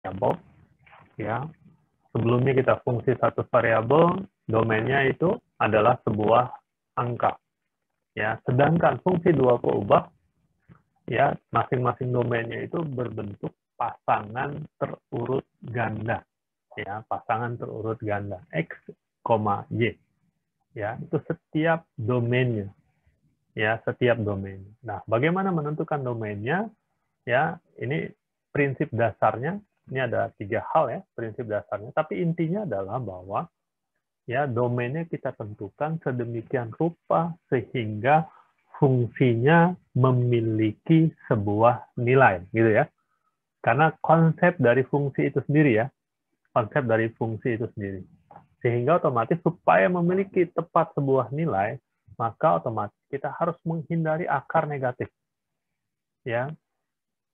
variabel, ya. Sebelumnya kita fungsi satu variabel, domainnya itu adalah sebuah angka, ya. Sedangkan fungsi dua peubah, ya, masing-masing domainnya itu berbentuk pasangan terurut ganda, ya, pasangan terurut ganda x, y, ya, itu setiap domainnya, ya, setiap domain. Nah, bagaimana menentukan domainnya? Ya, ini prinsip dasarnya. Ini ada 3 hal, ya, prinsip dasarnya. Tapi intinya adalah bahwa, ya, domainnya kita tentukan sedemikian rupa sehingga fungsinya memiliki sebuah nilai, gitu ya. Karena konsep dari fungsi itu sendiri, ya, konsep dari fungsi itu sendiri. Sehingga otomatis supaya memiliki tepat sebuah nilai, maka otomatis kita harus menghindari akar negatif, ya.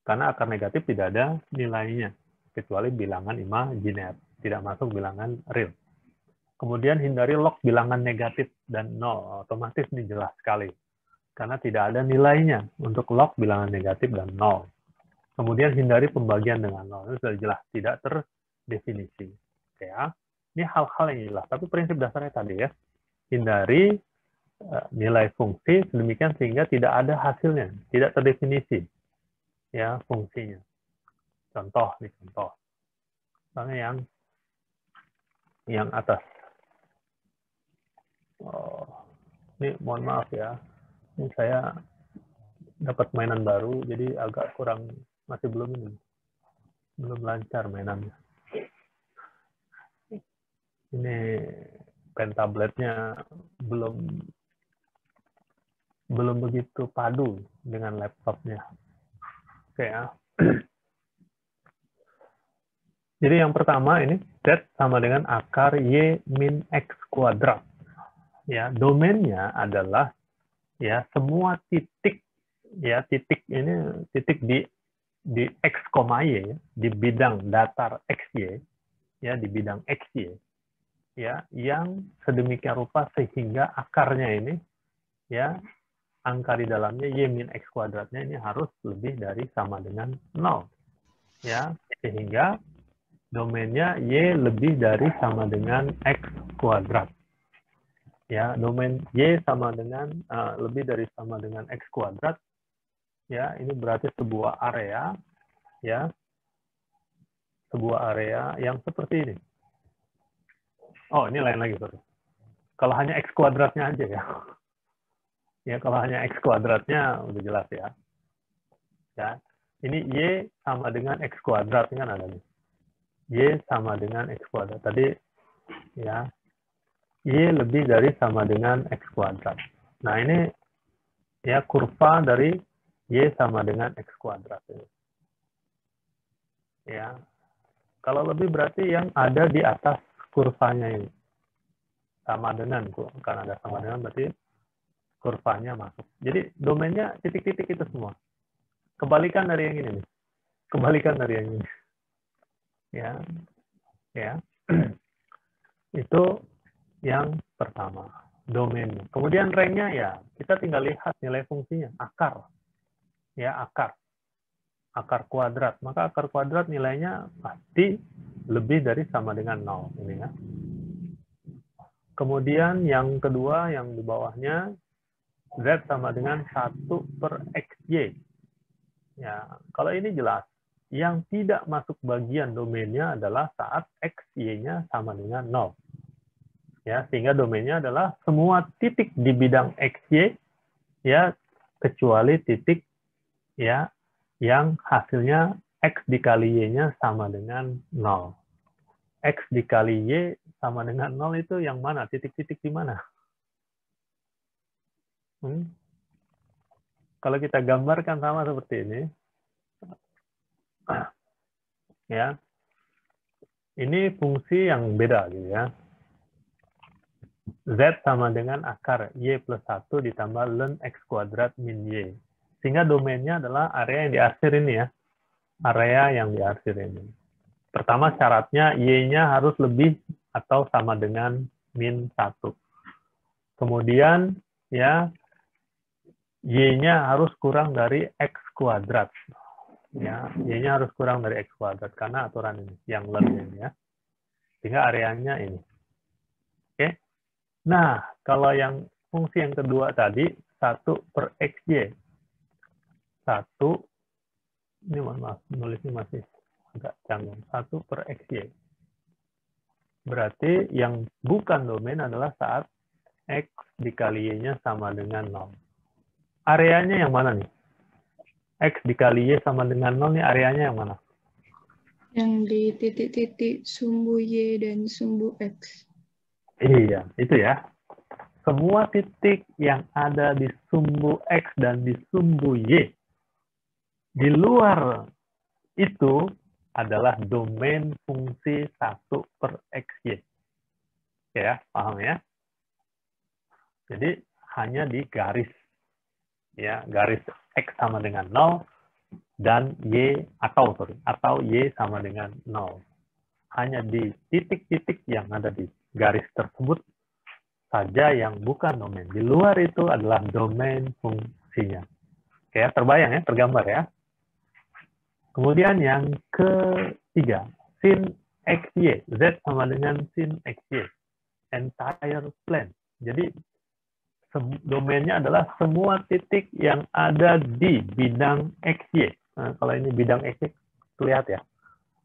Karena akar negatif tidak ada nilainya, kecuali bilangan imajiner, tidak masuk bilangan real. Kemudian hindari log bilangan negatif dan nol, otomatis ini jelas sekali. Karena tidak ada nilainya untuk log bilangan negatif dan nol. Kemudian hindari pembagian dengan nol, itu sudah jelas, tidak terdefinisi. Ya, ini hal-hal yang jelas, tapi prinsip dasarnya tadi, ya, hindari nilai fungsi sedemikian sehingga tidak ada hasilnya, tidak terdefinisi, ya, fungsinya. Contoh, misalnya yang atas. Oh, ini mohon maaf ya, ini saya dapat mainan baru, jadi agak kurang, masih belum lancar mainannya. Ini pen tabletnya belum begitu padu dengan laptopnya. Oke, ya. Jadi yang pertama ini Z sama dengan akar Y min X kuadrat. Ya, domainnya adalah, ya, semua titik, ya, titik ini titik di X, Y, di bidang datar XY, ya, di bidang XY, ya, yang sedemikian rupa sehingga akarnya ini, ya, angka di dalamnya Y min X kuadratnya ini harus lebih dari sama dengan 0, ya, sehingga domainnya Y lebih dari sama dengan X kuadrat. Ya, domain Y sama dengan lebih dari sama dengan X kuadrat. Ya, ini berarti sebuah area, ya, sebuah area yang seperti ini. Oh, ini lain lagi, sorry. Kalau hanya X kuadratnya aja, ya. Ya, kalau hanya X kuadratnya udah jelas, ya. Ya, ini Y sama dengan X kuadrat, ini kan ada nih. Y sama dengan X kuadrat. Tadi, ya, Y lebih dari sama dengan X kuadrat. Nah, ini, ya, kurva dari Y sama dengan X kuadrat. Ya, kalau lebih berarti yang ada di atas kurvanya ini. Sama dengan, karena ada sama dengan berarti kurvanya masuk. Jadi, domainnya titik-titik itu semua. Kebalikan dari yang ini nih. Kebalikan dari yang ini. Ya, ya. Itu yang pertama, domainnya. Kemudian rank-nya, ya, kita tinggal lihat nilai fungsinya, akar. Ya, akar. Akar kuadrat. Maka akar kuadrat nilainya pasti lebih dari sama dengan 0. Ini, ya. Kemudian yang kedua, yang di bawahnya, Z sama dengan 1/XY. Ya, kalau ini jelas. Yang tidak masuk bagian domainnya adalah saat X, Y-nya sama dengan 0. Ya, sehingga domainnya adalah semua titik di bidang XY, ya, kecuali titik, ya, yang hasilnya X dikali Y-nya sama dengan 0. X dikali Y sama dengan 0 itu yang mana? Titik-titik di mana? Kalau kita gambarkan sama seperti ini, ya, ini fungsi yang beda, gitu ya. Z sama dengan akar Y plus 1 ditambah ln X kuadrat min Y. Sehingga domainnya adalah area yang diarsir ini, ya. Area yang diarsir ini. Pertama syaratnya Y-nya harus lebih atau sama dengan min 1. Kemudian, ya, Y-nya harus kurang dari X kuadrat. Ya, Y-nya harus kurang dari X kuadrat karena aturan ini, yang learn ini ya. Sehingga areanya ini. Oke. Nah, kalau yang fungsi yang kedua tadi, 1/XY. 1, ini maaf, nulisnya masih agak canggung. 1/XY. Berarti yang bukan domain adalah saat X dikali Y-nya sama dengan 0. Areanya yang mana nih? X dikali Y sama dengan 0 nih, areanya yang mana? Yang di titik-titik sumbu Y dan sumbu X. Iya, itu ya. Semua titik yang ada di sumbu X dan di sumbu Y, di luar itu adalah domain fungsi 1/XY. Ya, paham ya? Jadi, hanya di garis. Ya, garis X sama dengan 0, dan Y atau Y sama dengan 0. Hanya di titik-titik yang ada di garis tersebut saja yang bukan domain. Di luar itu adalah domain fungsinya. Oke, terbayang ya, tergambar ya. Kemudian yang ketiga, sin XY. Z sama dengan sin XY. Entire plane. Jadi, domainnya adalah semua titik yang ada di bidang XY. Nah, kalau ini bidang XY, lihat ya.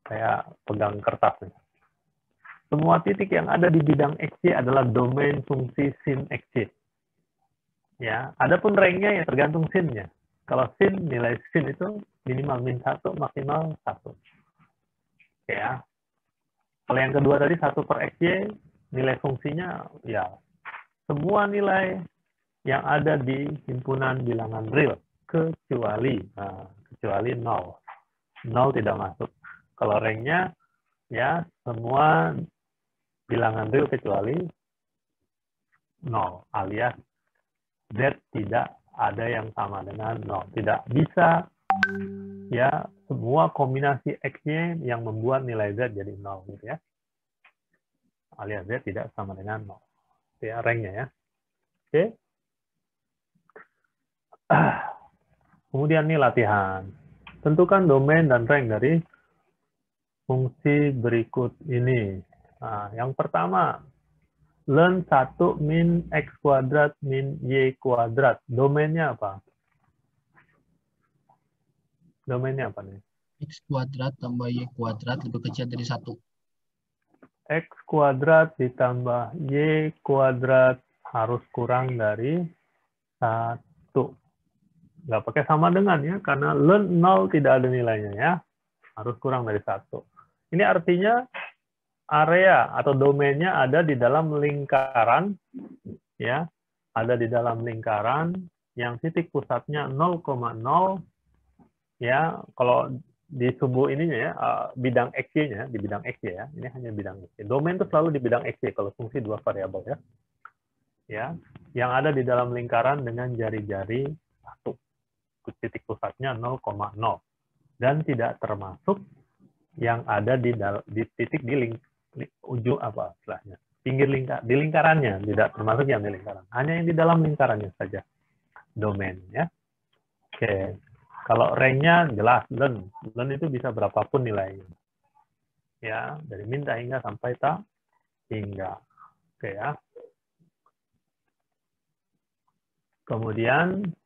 Saya pegang kertas nih. Semua titik yang ada di bidang XY adalah domain fungsi sin XY. Ya, adapun ranknya ya tergantung sinnya. Kalau sin, nilai sin itu minimal min 1, maksimal 1. Ya. Kalau yang kedua tadi 1/XY, nilai fungsinya ya semua nilai yang ada di himpunan bilangan real kecuali 0. 0 tidak masuk. Kalau ranknya ya semua bilangan real kecuali 0, alias Z tidak ada yang sama dengan 0. Tidak bisa ya semua kombinasi X-nya yang membuat nilai Z jadi 0 gitu ya. Alias Z tidak sama dengan 0. Itu ya ranknya ya. Oke. Kemudian nih latihan. Tentukan domain dan rank dari fungsi berikut ini. Nah, yang pertama, learn 1 min X kuadrat min Y kuadrat. Domainnya apa? Domainnya apa nih? X kuadrat tambah Y kuadrat lebih kecil dari 1. X kuadrat ditambah Y kuadrat harus kurang dari 1. Nggak pakai sama dengan ya, karena learn 0 tidak ada nilainya ya. Harus kurang dari 1. Ini artinya area atau domainnya ada di dalam lingkaran, ya, ada di dalam lingkaran yang titik pusatnya 0,0, ya, kalau di sumbu ininya ya, bidang XY-nya, di bidang XY ya, ini hanya bidang XY. Domain itu selalu di bidang XY kalau fungsi dua variabel ya. Ya, yang ada di dalam lingkaran dengan jari-jari 1. Titik pusatnya 0,0 dan tidak termasuk yang ada di titik di ujung apa istilahnya pinggir di lingkarannya, tidak termasuk yang di lingkaran, hanya yang di dalam lingkarannya saja domain ya. Oke, kalau ranknya jelas learn itu bisa berapapun nilainya ya, dari minta hingga sampai tak hingga. Oke ya. Kemudian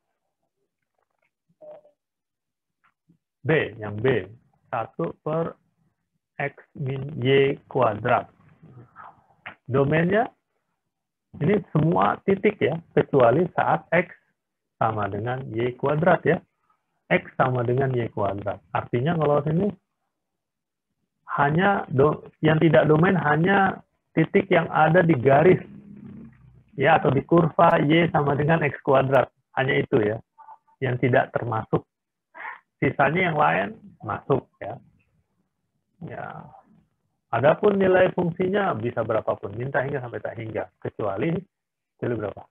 B, yang B, 1/X min Y kuadrat. Domainnya ini semua titik ya, kecuali saat X sama dengan Y kuadrat ya. X sama dengan Y kuadrat. Artinya kalau sini hanya yang tidak domain hanya titik yang ada di garis ya, atau di kurva Y sama dengan X kuadrat. Hanya itu ya, yang tidak termasuk. Sisanya yang lain masuk ya. Ya. Adapun nilai fungsinya bisa berapapun, minta hingga sampai tak hingga, kecuali berapa?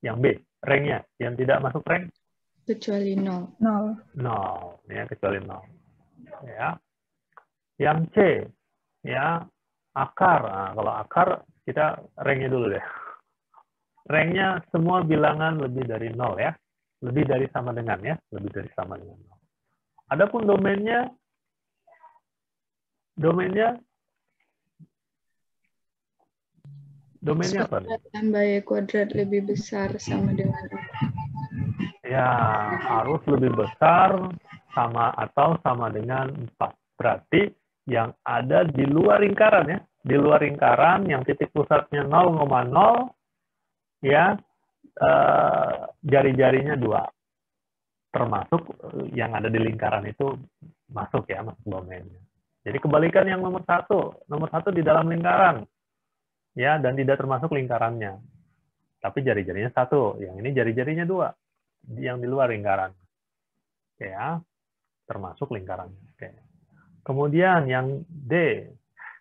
Yang B, ranknya, yang tidak masuk rank? Kecuali 0. 0, ya, kecuali 0. Ya. Yang C, ya, akar. Nah, kalau akar, kita ranknya dulu deh. Ranknya semua bilangan lebih dari 0 ya. Lebih dari sama dengan ya, lebih dari sama dengan 0. Adapun domainnya apa nih? Tambah Y kuadrat lebih besar sama dengan Ya, harus lebih besar sama atau sama dengan 4. Berarti yang ada di luar lingkaran ya. Di luar lingkaran yang titik pusatnya 0,0 ya, jari-jarinya 2. Termasuk yang ada di lingkaran itu masuk ya, masuk domainnya. Jadi kebalikan yang nomor 1. Nomor 1 di dalam lingkaran. Ya, dan tidak termasuk lingkarannya. Tapi jari-jarinya 1. Yang ini jari-jarinya 2. Yang di luar lingkaran. Oke ya, termasuk lingkarannya. Oke. Kemudian yang D,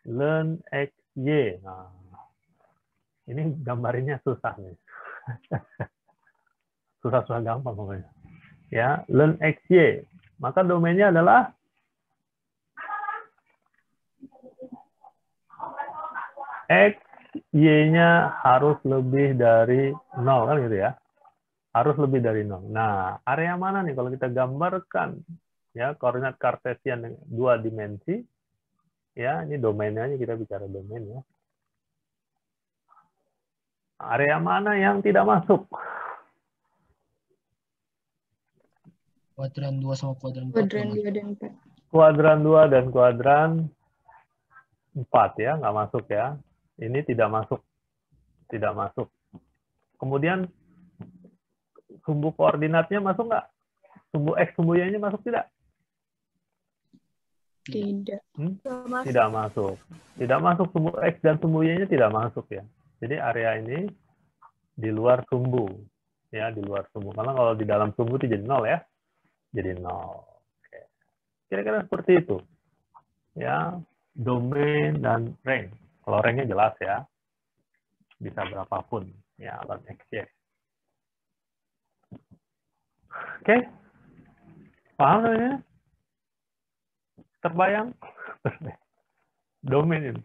learn X, Y. Nah, ini gambarinnya susah nih. Susah-susah gampang pokoknya. Ya, learn X, Y. Maka domainnya adalah X, Y-nya harus lebih dari 0, kan gitu ya. Harus lebih dari 0. Nah, area mana nih kalau kita gambarkan ya koordinat kartesian 2 dimensi ya, ini domainnya aja, kita bicara domain ya. Area mana yang tidak masuk? Kuadran 2 sama kuadran 4. kuadran 2 dan 4. Kuadran 2 dan kuadran 4 ya, nggak masuk ya. Ini tidak masuk. Tidak masuk. Kemudian sumbu koordinatnya masuk nggak? Sumbu X, sumbu Y-nya masuk tidak? Tidak. Tidak masuk. Tidak masuk sumbu X dan sumbu Y-nya tidak masuk ya. Jadi area ini di luar sumbu. Ya, di luar sumbu. Karena kalau di dalam sumbu itu jadi 0 ya. Jadi 0. Oke. Kira-kira seperti itu. Ya, domain dan range. Kalau range-nya jelas ya. Bisa berapapun. Ya, alat X, Y. Oke. Paham ya? Terbayang? Domain ini.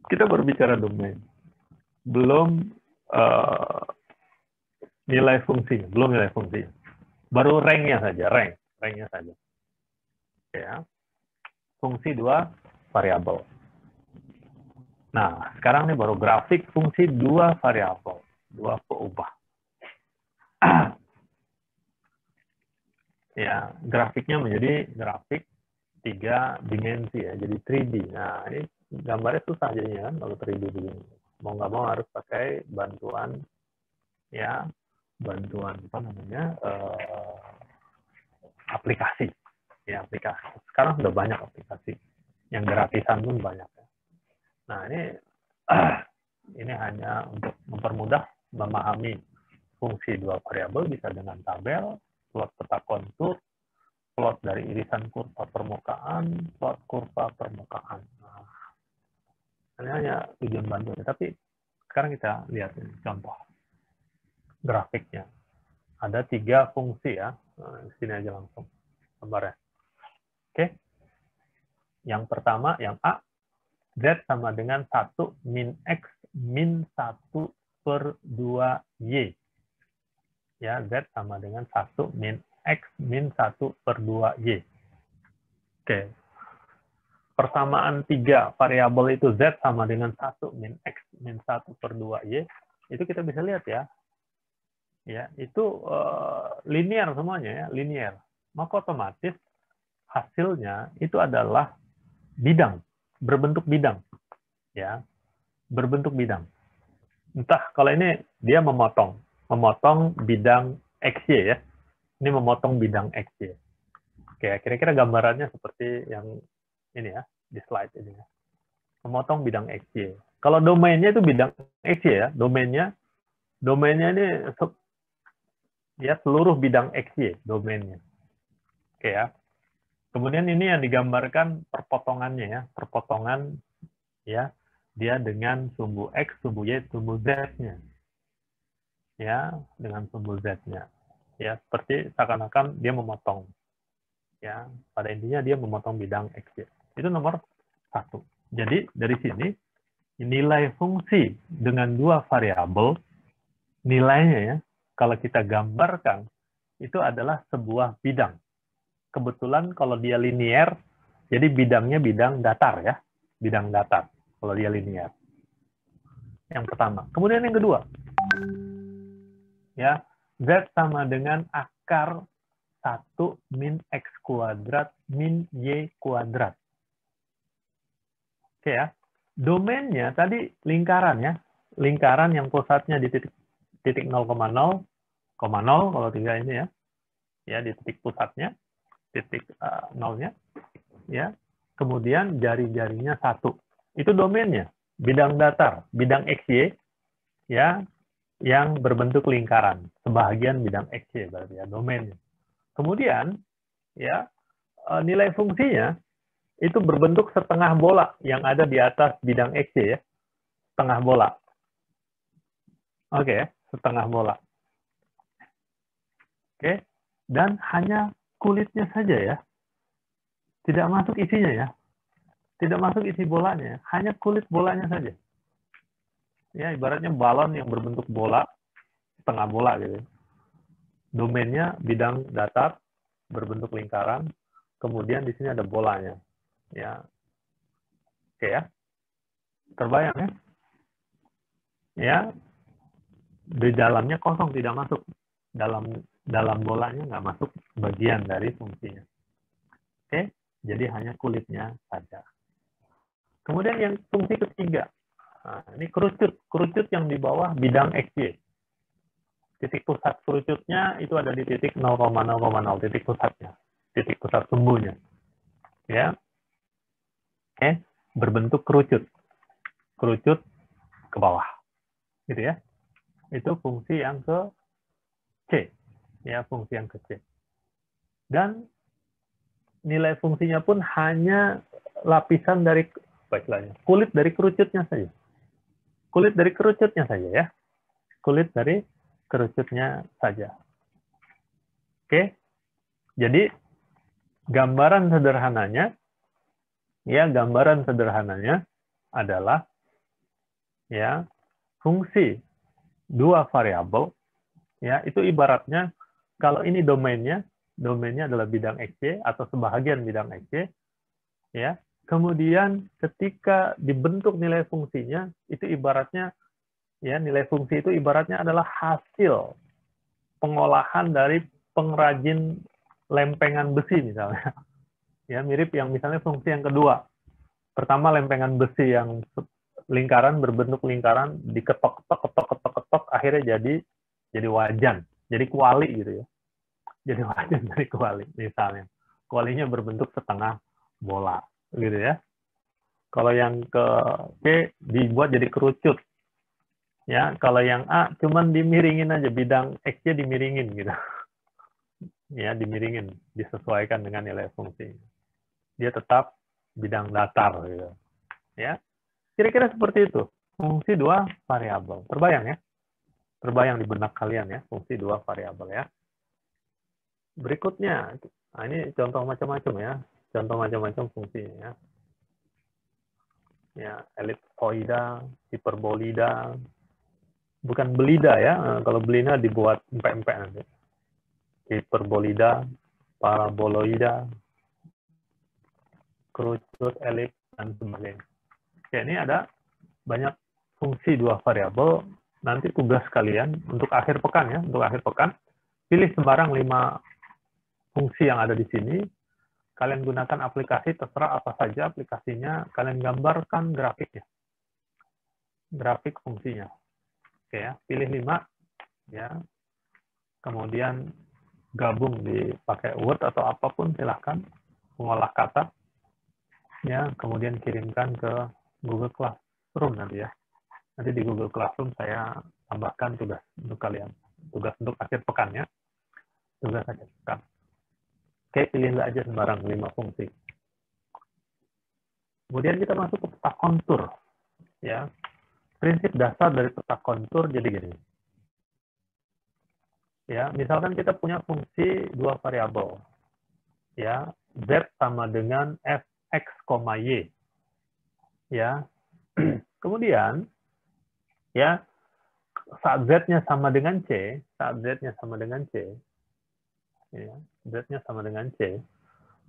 Kita berbicara domain. Belum nilai fungsinya. Belum nilai fungsinya. Baru rank-nya saja. Rank-nya saja. Oke ya. Fungsi 2 variabel. Nah, sekarang ini baru grafik fungsi 2 variabel. 2 peubah. Ya, grafiknya menjadi grafik 3 dimensi ya, jadi 3D. Nah, ini gambarnya susah jadinya kan kalau 3D begini. Mau nggak mau harus pakai bantuan ya, bantuan apa namanya, aplikasi. Ya, aplikasi. Sekarang sudah banyak aplikasi. Yang gratisan pun banyak ya. Nah, ini hanya untuk mempermudah memahami fungsi 2 variabel bisa dengan tabel, plot peta kontur, plot dari irisan kurva permukaan, plot kurva permukaan. Nah, ini hanya tujuan bantu. Tapi sekarang kita lihat ini, contoh grafiknya. Ada 3 fungsi ya. Nah, sini aja langsung gambarnya. Oke. Yang pertama, yang A, Z sama dengan 1 min X min 1 per 2Y. Ya, Z sama dengan 1 min X min 1 per 2Y. Oke. Persamaan 3 variabel itu Z sama dengan 1 min X min 1 per 2Y. Itu kita bisa lihat ya. Ya, itu linear semuanya ya, linear. Maka otomatis hasilnya itu adalah bidang, berbentuk bidang. Ya. Berbentuk bidang. Entah kalau ini dia memotong bidang XY ya. Ini memotong bidang XY. Oke, kira-kira gambarannya seperti yang ini ya, di slide ini ya. Memotong bidang XY. Kalau domainnya itu bidang XY ya, domainnya ini ya seluruh bidang XY domainnya. Oke ya. Kemudian ini yang digambarkan perpotongannya ya, perpotongan ya, dia dengan sumbu X, sumbu Y, sumbu Z-nya. Ya, dengan sumbu Z-nya. Ya, seperti seakan-akan dia memotong. Ya, pada intinya dia memotong bidang XY. Itu nomor 1. Jadi, dari sini, nilai fungsi dengan 2 variabel, nilainya ya, kalau kita gambarkan, itu adalah sebuah bidang. kebetulan kalau dia linier, jadi bidangnya bidang datar ya, bidang datar kalau dia linier. Yang pertama. Kemudian yang kedua, ya, Z sama dengan akar 1 min X kuadrat min Y kuadrat. Oke ya. Domainnya tadi lingkaran ya. Lingkaran yang pusatnya di titik 0,0, kalau tiga ini ya. Ya, di titik pusatnya, titik nolnya. Ya. Kemudian jari-jarinya 1. Itu domainnya. Bidang datar, bidang XY, ya, yang berbentuk lingkaran. Sebahagian bidang XY berarti ya, domainnya. Kemudian, ya, nilai fungsinya itu berbentuk setengah bola yang ada di atas bidang XY ya. Setengah bola. Oke, setengah bola. Oke, dan hanya kulitnya saja ya. Tidak masuk isinya ya. Tidak masuk isi bolanya, hanya kulit bolanya saja. Ya, ibaratnya balon yang berbentuk bola, setengah bola gitu. Domainnya bidang datar, berbentuk lingkaran, kemudian di sini ada bolanya. Ya. Oke ya. Terbayang ya? Ya. Di dalamnya kosong, tidak masuk. Dalam bolanya nggak masuk bagian dari fungsinya. Oke, jadi hanya kulitnya saja. Kemudian yang fungsi ketiga, nah, ini kerucut yang di bawah bidang XY. Titik pusat kerucutnya itu ada di titik 0,0,0, titik pusatnya, titik pusat sumbunya. Ya, oke, berbentuk kerucut ke bawah, gitu ya. Itu fungsi yang ke C, ya, fungsi yang ke C. Dan nilai fungsinya pun hanya lapisan dari kulit dari kerucutnya saja. Kulit dari kerucutnya saja ya. Kulit dari kerucutnya saja. Oke. Jadi gambaran sederhananya adalah ya fungsi dua variabel ya, itu ibaratnya kalau ini domainnya adalah bidang XY atau sebahagian bidang XY ya. Kemudian ketika dibentuk nilai fungsinya, itu ibaratnya, ya, nilai fungsi itu ibaratnya adalah hasil pengolahan dari pengrajin lempengan besi misalnya. Ya, mirip yang misalnya fungsi yang kedua. Pertama, lempengan besi yang lingkaran, berbentuk lingkaran, diketok, akhirnya jadi wajan, jadi kuali gitu ya. Jadi wajan dari kuali misalnya. Kualinya berbentuk setengah bola. Gitu ya. Kalau yang ke C dibuat jadi kerucut. Ya, kalau yang A cuman dimiringin aja, bidang X-nya dimiringin gitu. Ya, dimiringin, disesuaikan dengan nilai fungsi. Dia tetap bidang datar gitu. Ya. Kira-kira seperti itu. Fungsi dua variabel. Terbayang ya? Terbayang di benak kalian ya, fungsi dua variabel ya. Berikutnya, nah ini contoh macam-macam ya. Contoh macam-macam fungsinya ya. Ya, elipsoida, hiperbolida, bukan belida ya. Kalau belida dibuat empek-empek nanti. Hiperbolida, paraboloida, kerucut, elips, dan sebagainya. Oke, ini ada banyak fungsi dua variabel. Nanti tugas kalian untuk akhir pekan ya, untuk akhir pekan, pilih sembarang 5 fungsi yang ada di sini. Kalian gunakan aplikasi, terserah apa saja aplikasinya, kalian gambarkan grafiknya. Grafik fungsinya. Oke ya, pilih 5 ya. Kemudian gabung dipakai Word atau apapun silahkan, mengolah kata. Ya, kemudian kirimkan ke Google Classroom nanti ya. Nanti di Google Classroom saya tambahkan tugas untuk kalian. Tugas untuk akhir pekan ya. Tugas akhir pekan. Oke, pilihlah aja sembarang 5 fungsi. Kemudian kita masuk ke peta kontur. Ya. Prinsip dasar dari peta kontur jadi gini. Ya, misalkan kita punya fungsi dua variabel. Ya, Z sama dengan fx, y. Ya. Kemudian ya, saat Z-nya sama dengan C, ya, Z-nya sama dengan C,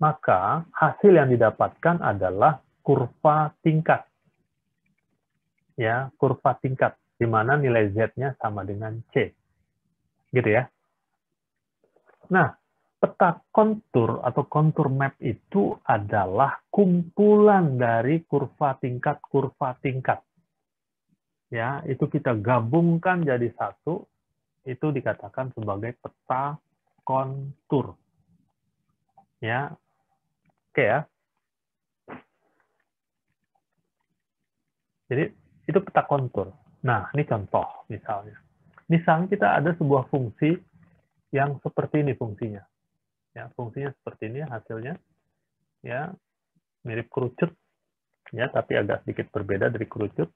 maka hasil yang didapatkan adalah kurva tingkat. Ya, kurva tingkat, di mana nilai Z-nya sama dengan C. Gitu ya. Nah, peta kontur atau kontur map itu adalah kumpulan dari kurva tingkat. Ya, itu kita gabungkan jadi satu, itu dikatakan sebagai peta kontur. Ya. Oke ya. Jadi itu peta kontur. Nah, ini contoh misalnya. Misalnya kita ada sebuah fungsi yang seperti ini fungsinya. Ya, fungsinya seperti ini hasilnya. Ya, mirip kerucut ya, tapi agak sedikit berbeda dari kerucut.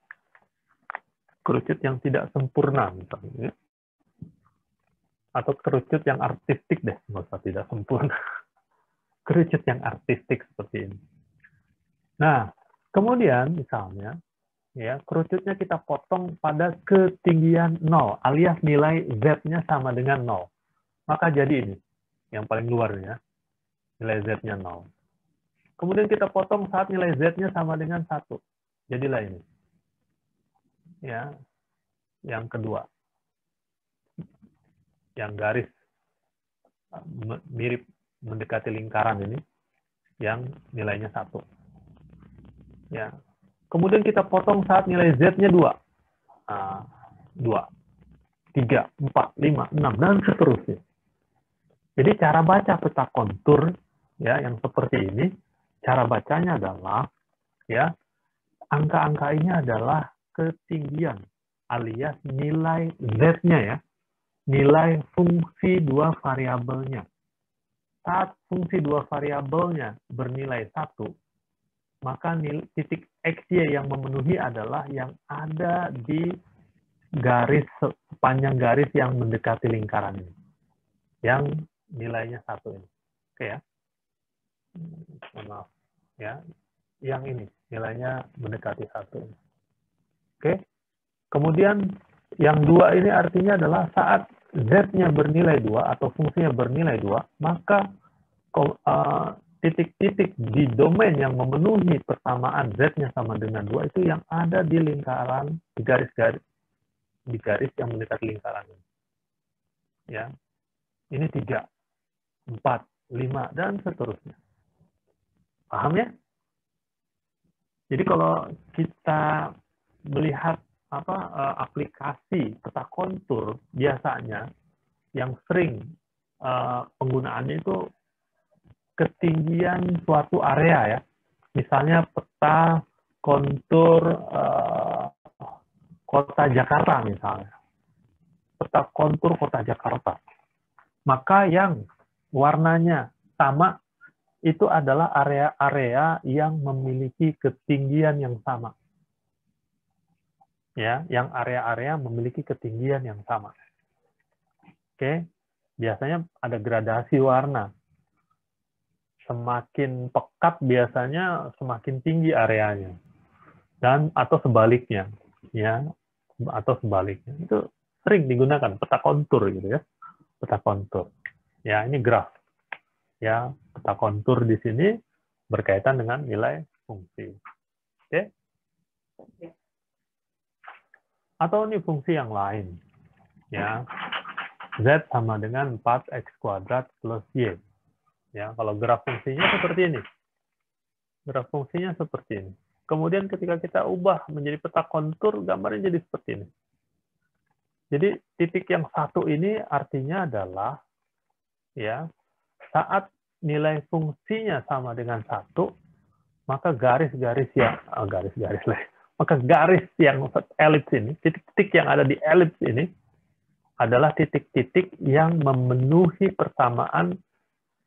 Kerucut yang tidak sempurna misalnya. Atau kerucut yang artistik deh, nggak usah tidak sempurna. Kerucut yang artistik seperti ini. Nah, kemudian misalnya ya, kerucutnya kita potong pada ketinggian 0, alias nilai Z-nya sama dengan 0. Maka jadi ini, yang paling luarnya, nilai Z-nya 0. Kemudian kita potong saat nilai Z-nya sama dengan 1. Jadilah ini. Ya, yang kedua. Yang garis mirip mendekati lingkaran ini, yang nilainya 1. Ya. Kemudian kita potong saat nilai Z-nya 2. 2, 3, 4, 5, 6, dan seterusnya. Jadi cara baca peta kontur ya yang seperti ini, cara bacanya adalah ya angka-angka ini adalah ketinggian alias nilai Z-nya ya. Nilai fungsi dua variabelnya. Saat fungsi dua variabelnya bernilai 1, maka titik XY yang memenuhi adalah yang ada di garis sepanjang garis yang mendekati lingkaran ini. Yang nilainya 1 ini. Oke ya. Maaf. Ya. Yang ini nilainya mendekati 1 ini. Oke. Kemudian yang 2 ini artinya adalah saat Z-nya bernilai 2 atau fungsinya bernilai 2, maka titik-titik di domain yang memenuhi persamaan Z-nya sama dengan 2 itu yang ada di lingkaran, di garis yang mendekati lingkaran ini. Ya. Ini 3, 4, 5, dan seterusnya. Paham ya? Jadi kalau kita melihat aplikasi peta kontur, biasanya yang sering penggunaannya itu ketinggian suatu area ya. Misalnya peta kontur kota Jakarta misalnya. Peta kontur kota Jakarta. Maka yang warnanya sama itu adalah area-area yang memiliki ketinggian yang sama. Ya, yang area-area memiliki ketinggian yang sama. Oke, biasanya ada gradasi warna. Semakin pekat biasanya semakin tinggi areanya. Dan atau sebaliknya, ya, atau sebaliknya. Itu sering digunakan peta kontur gitu ya. Peta kontur. Ya, ini graf. Ya, peta kontur di sini berkaitan dengan nilai fungsi. Oke? Atau ini fungsi yang lain. Ya. Z sama dengan 4x kuadrat plus Y. Ya, kalau graf fungsinya seperti ini. Graf fungsinya seperti ini. Kemudian ketika kita ubah menjadi peta kontur, gambarnya jadi seperti ini. Jadi titik yang 1 ini artinya adalah ya, saat nilai fungsinya sama dengan 1, maka garis-garis yang maka garis yang elips ini, titik-titik yang ada di elips ini adalah titik-titik yang memenuhi persamaan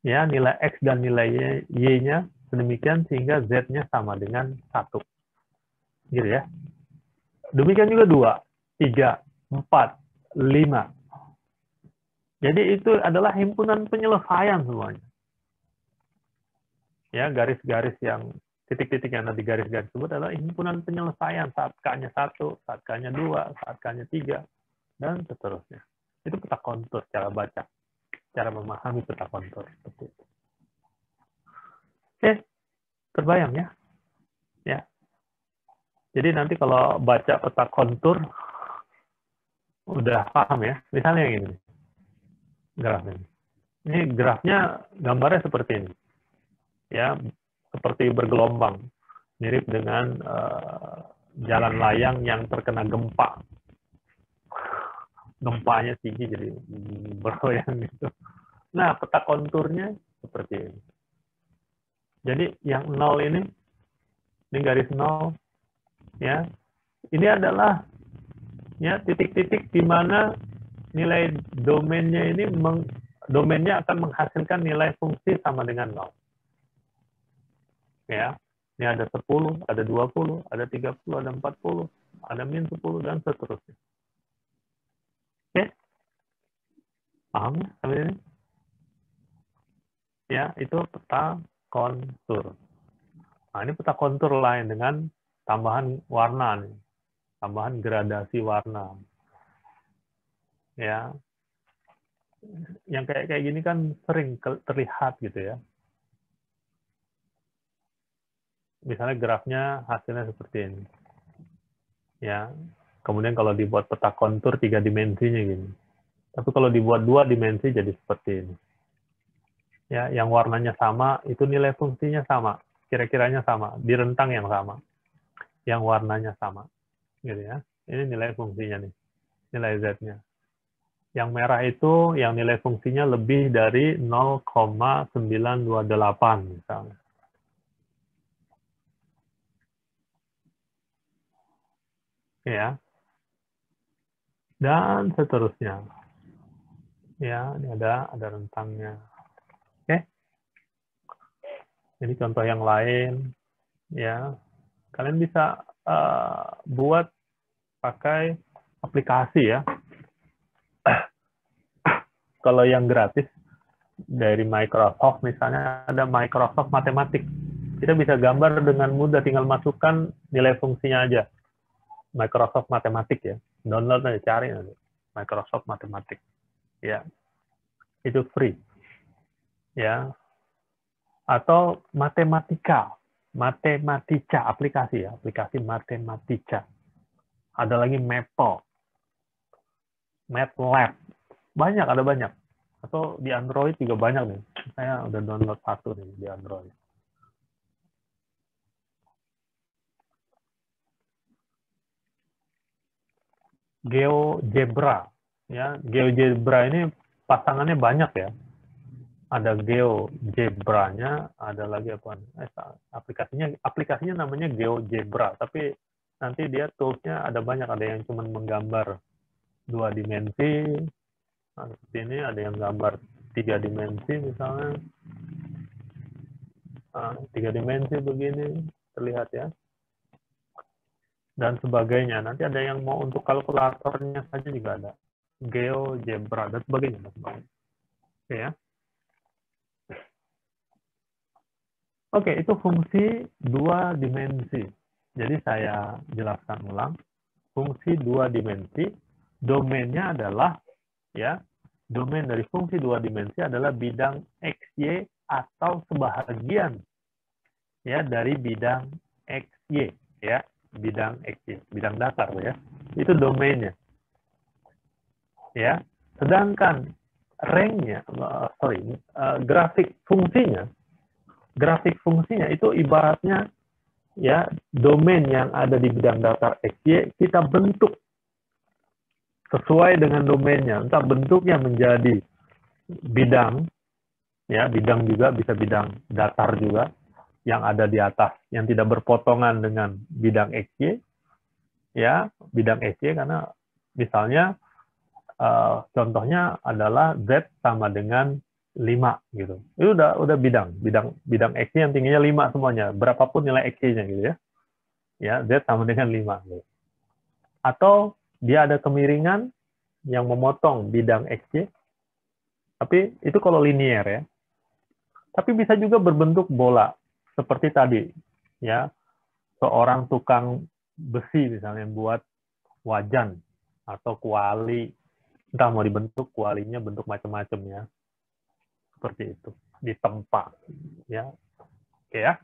ya nilai X dan nilai Y-nya sedemikian sehingga Z-nya sama dengan 1. Gitu ya. Demikian juga 2, 3, 4, 5. Jadi itu adalah himpunan penyelesaian semuanya. Ya, garis-garis yang titik-titik yang ada di garis-garis tersebut adalah himpunan penyelesaian saat K-nya 1, saat K-nya 2, saat K-nya 3, dan seterusnya. Itu peta kontur, cara baca. Cara memahami peta kontur. Seperti itu. Terbayang ya? Ya. Jadi nanti kalau baca peta kontur udah paham ya. Misalnya yang ini. Graf ini. Ini grafnya gambarnya seperti ini. Ya, seperti bergelombang. Mirip dengan jalan layang yang terkena gempa. Gempanya tinggi jadi bergoyang gitu. Nah, peta konturnya seperti ini. Jadi yang 0 ini garis 0, ya, ini adalah ya titik-titik di mana nilai domainnya ini domainnya akan menghasilkan nilai fungsi sama dengan 0. Ya, ini ada 10, ada 20, ada 30, ada 40, ada min 10 dan seterusnya. Oke? Paham ya sampai ini? Ya, itu peta kontur. Nah, ini peta kontur lain dengan tambahan warna nih. Tambahan gradasi warna. Ya. Yang kayak gini kan sering terlihat gitu ya. Misalnya grafnya hasilnya seperti ini. Ya. Kemudian kalau dibuat peta kontur 3 dimensinya gini. Tapi kalau dibuat 2 dimensi jadi seperti ini. Ya, yang warnanya sama, itu nilai fungsinya sama. Kira-kiranya sama, di rentang yang sama. Yang warnanya sama. Gitu ya. Ini nilai fungsinya nih. Nilai Z-nya. Yang merah itu yang nilai fungsinya lebih dari 0,928 misalnya. Ya. Dan seterusnya. Ya, ini ada rentangnya. Oke. Ini contoh yang lain. Ya. Kalian bisa buat pakai aplikasi ya. Kalau yang gratis dari Microsoft misalnya ada Microsoft Matematik. Kita bisa gambar dengan mudah, tinggal masukkan nilai fungsinya aja. Microsoft Matematik ya. Download aja, cari nanti. Microsoft Matematik. Ya. Itu free. Ya. Atau Matematika. Matematica aplikasi ya, aplikasi Matematica. Ada lagi Maple. MATLAB. Banyak, ada banyak. Atau di Android juga banyak nih. Saya udah download satu nih di Android. GeoGebra. Ya, GeoGebra ini pasangannya banyak ya. Ada GeoGebra-nya, ada lagi apa? Aplikasinya namanya GeoGebra, tapi nanti dia tools-nya ada banyak, ada yang cuma menggambar 2 dimensi, nah, seperti ini, ada yang gambar 3 dimensi misalnya. 3 dimensi begini, terlihat ya. Dan sebagainya. Nanti ada yang mau untuk kalkulatornya saja juga ada. GeoGebra dan sebagainya. Oke ya. Oke, itu fungsi 2 dimensi. Jadi saya jelaskan ulang. Fungsi 2 dimensi, domainnya adalah ya, domain dari fungsi 2 dimensi adalah bidang XY atau sebahagian ya dari bidang XY ya, bidang XY, bidang datar ya. Itu domainnya. Ya. Sedangkan range-nya, grafik fungsinya itu ibaratnya ya domain yang ada di bidang datar XY kita bentuk sesuai dengan domainnya. Entah bentuknya menjadi bidang, ya bidang juga bisa bidang datar juga yang ada di atas yang tidak berpotongan dengan bidang XY, ya bidang XY karena misalnya contohnya adalah Z sama dengan 5 gitu. Itu udah bidang X yang tingginya 5 semuanya, berapapun nilai X-nya gitu ya. Ya, Z sama dengan 5 gitu. Atau dia ada kemiringan yang memotong bidang XY. Tapi itu kalau linear ya. Tapi bisa juga berbentuk bola seperti tadi ya. Seorang tukang besi misalnya buat wajan atau kuali, entah mau dibentuk kualinya bentuk macam-macam ya. Seperti itu, ditempa ya. Oke ya.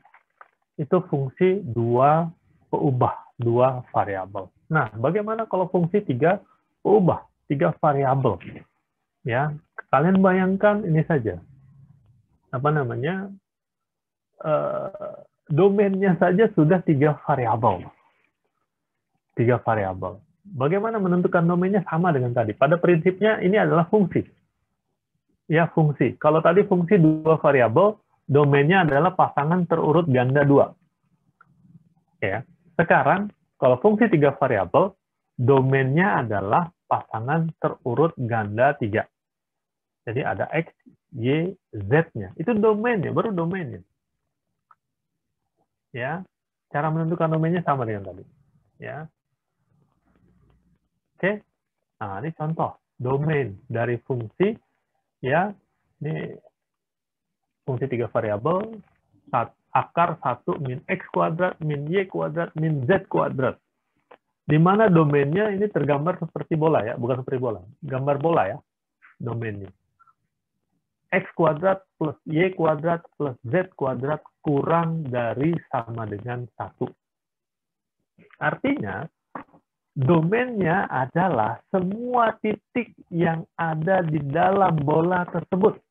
Itu fungsi dua peubah, dua variabel. Nah, bagaimana kalau fungsi tiga peubah, tiga variabel? Ya, kalian bayangkan ini saja. Apa namanya? Domainnya saja sudah tiga variabel. Tiga variabel. Bagaimana menentukan domainnya? Sama dengan tadi. Pada prinsipnya ini adalah fungsi. Ya, fungsi. Kalau tadi fungsi dua variabel, domainnya adalah pasangan terurut ganda dua. Ya. Sekarang, kalau fungsi tiga variabel, domainnya adalah pasangan terurut ganda tiga. Jadi ada X, Y, Z-nya. Itu domainnya, baru domainnya. Ya, cara menentukan domainnya sama dengan tadi. Ya. Oke. Nah, ini contoh domain dari fungsi. Ya, ini fungsi tiga variabel, akar 1 min X kuadrat, min Y kuadrat, min Z kuadrat. Di mana domainnya ini tergambar seperti bola ya, bukan seperti bola, gambar bola ya, domainnya. X kuadrat plus Y kuadrat plus Z kuadrat kurang dari sama dengan 1. Artinya, domainnya adalah semua titik yang ada di dalam bola tersebut.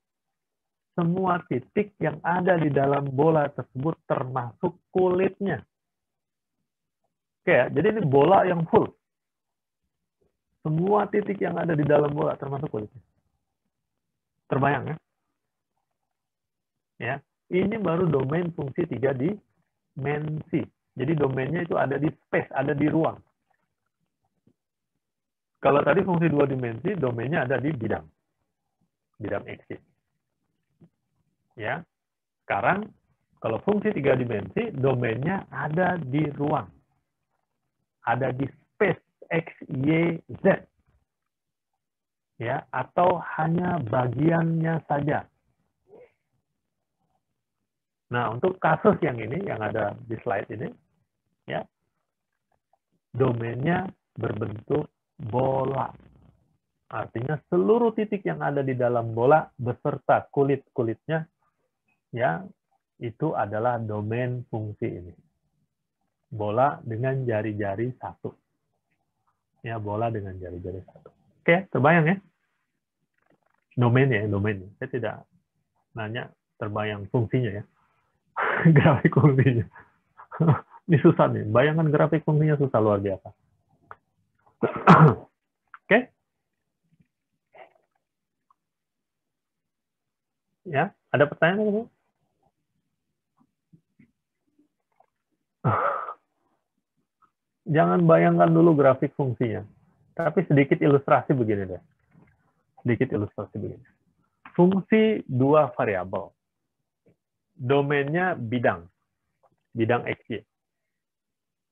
Semua titik yang ada di dalam bola tersebut termasuk kulitnya. Oke ya, jadi ini bola yang full. Semua titik yang ada di dalam bola termasuk kulitnya. Terbayang ya? Ya, ini baru domain fungsi 3 dimensi. Jadi domainnya itu ada di space, ada di ruang. Kalau tadi fungsi 2 dimensi, domainnya ada di bidang. Bidang X. Ya. Sekarang, kalau fungsi 3 dimensi, domainnya ada di ruang. Ada di space X, Y, Z. Ya, atau hanya bagiannya saja. Nah, untuk kasus yang ini, yang ada di slide ini, ya, domainnya berbentuk bola. Artinya seluruh titik yang ada di dalam bola beserta kulit-kulitnya, ya, itu adalah domain fungsi ini. Bola dengan jari-jari satu. Ya, bola dengan jari-jari satu. Oke, terbayang ya? Domain ya, domain. Saya tidak nanya terbayang fungsinya ya. Grafik fungsinya. Ini susah nih. Bayangkan grafik fungsinya susah luar biasa. Oke? Ya, ada pertanyaan? Jangan bayangkan dulu grafik fungsinya. Tapi sedikit ilustrasi begini deh. Sedikit ilustrasi begini. Fungsi dua variabel. Domainnya bidang. Bidang XY.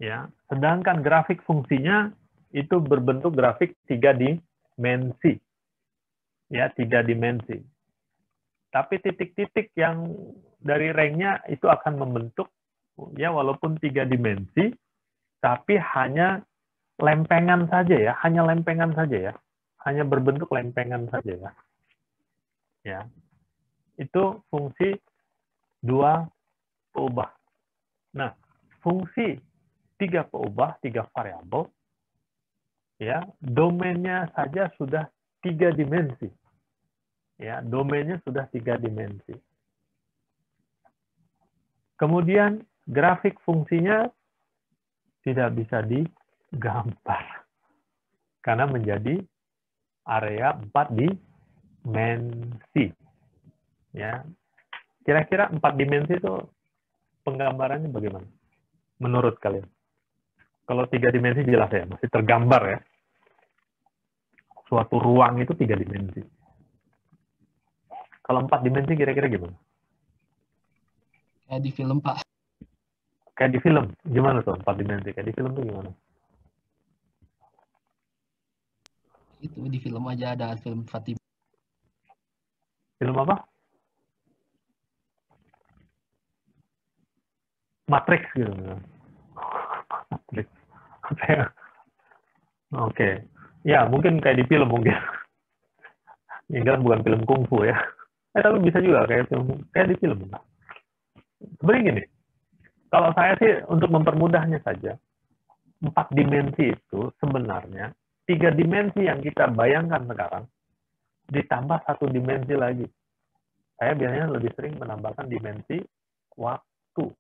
Ya, sedangkan grafik fungsinya itu berbentuk grafik 3 dimensi. Ya, 3 dimensi. Tapi titik-titik yang dari ringnya itu akan membentuk, ya walaupun 3 dimensi, tapi hanya lempengan saja ya, hanya lempengan saja ya, hanya berbentuk lempengan saja ya. Ya, itu fungsi dua peubah. Nah, fungsi 3 peubah, 3 variabel, ya domainnya saja sudah 3 dimensi. Ya, domainnya sudah 3 dimensi. Kemudian grafik fungsinya tidak bisa digambar karena menjadi area 4 dimensi. Ya, kira-kira 4 dimensi itu penggambarannya bagaimana? Menurut kalian? Kalau 3 dimensi jelas ya, masih tergambar ya. Suatu ruang itu 3 dimensi. Kalau 4 dimensi kira-kira gimana? Kayak di film, Pak. Kayak di film. Gimana tuh 4 dimensi? Kayak di film tuh gimana? Itu di film aja ada film Fatima. Film apa? Matrix gitu. Matrix. Oke. Ya, mungkin kayak di film mungkin. Yang jelas bukan film kungfu ya. Tapi bisa juga kayak di film. Sebenarnya gini, kalau saya sih untuk mempermudahnya saja, 4 dimensi itu sebenarnya 3 dimensi yang kita bayangkan sekarang ditambah 1 dimensi lagi. Saya biasanya lebih sering menambahkan dimensi waktu.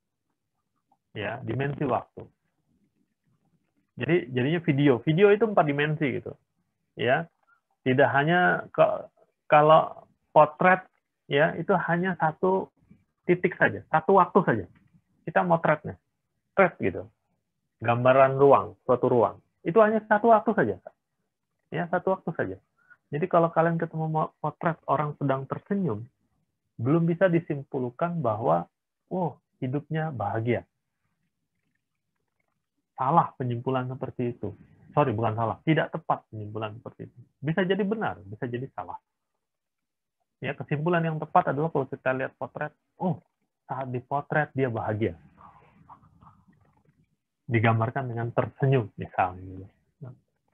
Ya, dimensi waktu. Jadi jadinya video itu 4 dimensi gitu. Ya. Tidak hanya kalau potret ya itu hanya 1 titik saja, 1 waktu saja. Kita motretnya. Potret gitu. Gambaran ruang, suatu ruang. Itu hanya 1 waktu saja. Ya, 1 waktu saja. Jadi kalau kalian ketemu potret orang sedang tersenyum, belum bisa disimpulkan bahwa, oh, hidupnya bahagia. Salah penyimpulan seperti itu. Sorry, bukan salah. Tidak tepat penyimpulan seperti itu. Bisa jadi benar, bisa jadi salah. Ya, kesimpulan yang tepat adalah kalau kita lihat potret, oh, saat dipotret dia bahagia. Digambarkan dengan tersenyum, misalnya.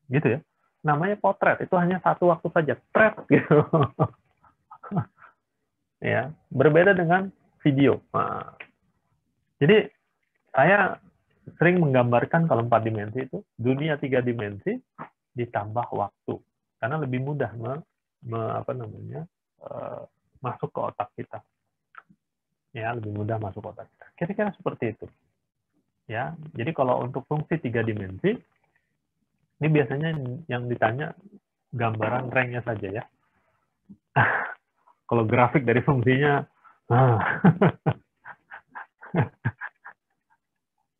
Gitu ya. Namanya potret, itu hanya 1 waktu saja. Tret, gitu. Ya, berbeda dengan video. Nah, jadi saya sering menggambarkan kalau 4 dimensi itu dunia 3 dimensi ditambah waktu, karena lebih mudah masuk ke otak kita. Ya, lebih mudah masuk ke otak kita. Kira-kira seperti itu. Ya, jadi kalau untuk fungsi 3 dimensi, ini biasanya yang ditanya gambaran ranknya saja ya. Kalau grafik dari fungsinya,